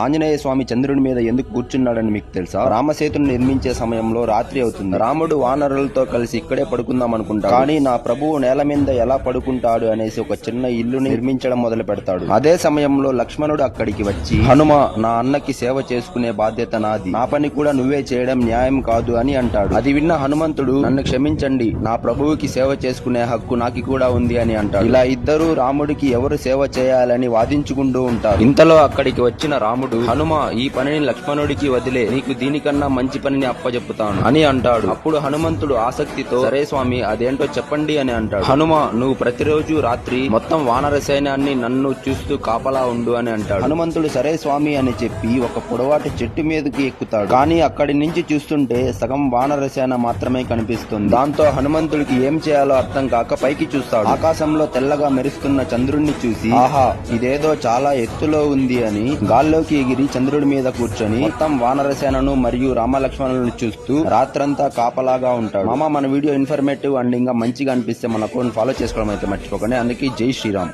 ఆంజనేయ స్వామి చంద్రుడి మీద ఎందుకు కూర్చున్నాడని మీకు తెలుసా? రామసేతును నిర్మించే సమయంలో రాత్రి అవుతుంది. రాముడు వానరులతో కలిసి ఇక్కడే పడుకుందాం అనుకుంటాడు. కానీ నా ప్రభువు నేల మీద ఎలా పడుకుంటాడు అనేసి ఒక చిన్న ఇల్లుని నిర్మించడం మొదలు పెడతాడు. అదే సమయంలో లక్ష్మణుడు అక్కడికి వచ్చి, హనుమ, నా అన్నకి సేవ చేసుకునే బాధ్యత నాది, నా పని కూడా నువ్వే చేయడం న్యాయం కాదు అని అంటాడు. అది విన్న హనుమంతుడు, నన్ను క్షమించండి, నా ప్రభువుకి సేవ చేసుకునే హక్కు నాకు కూడా ఉంది అని అంటాడు. ఇలా ఇద్దరు రాముడికి ఎవరు సేవ చేయాలని వాదించుకుంటూ ఉంటారు. ఇంతలో అక్కడికి వచ్చిన రాముడు, హనుమ, ఈ పనిని లక్ష్మణుడికి వదిలే, నీకు దీనికన్నా మంచి పనిని అప్పచెప్పుతాను అని అంటాడు. అప్పుడు హనుమంతుడు ఆసక్తితో, సరే స్వామి, అదేంటో చెప్పండి అని అంటాడు. హనుమ, నువ్వు ప్రతిరోజు రాత్రి మొత్తం వానర సైన్యాన్ని నన్ను చూస్తూ కాపలా ఉండు అని అంటాడు. హనుమంతుడు సరే స్వామి అని చెప్పి ఒక పొడవాటి చెట్టు మీదకి ఎక్కుతాడు. కానీ అక్కడి నుంచి చూస్తుంటే సగం వానర సేన మాత్రమే కనిపిస్తుంది. దాంతో హనుమంతుడికి ఏం చేయాలో అర్థం కాక పైకి చూస్తాడు. ఆకాశంలో తెల్లగా మెరుస్తున్న చంద్రుడిని చూసి, ఆహా, ఇదేదో చాలా ఎత్తులో ఉంది అని గాల్లోకి ఎగిరి చంద్రుడి మీద కూర్చొని మొత్తం వానరసేనను మరియు రామలక్ష్మణులను చూస్తూ రాత్రంతా కాపలాగా ఉంటాడు. మామ, మన వీడియో ఇన్ఫర్మేటివ్ అండ్ ఇంకా మంచిగా అనిపిస్తే మన అకౌంట్ ఫాలో చేసుకోవడం అయితే మర్చిపోకండి. అందుకే జై శ్రీరామ్.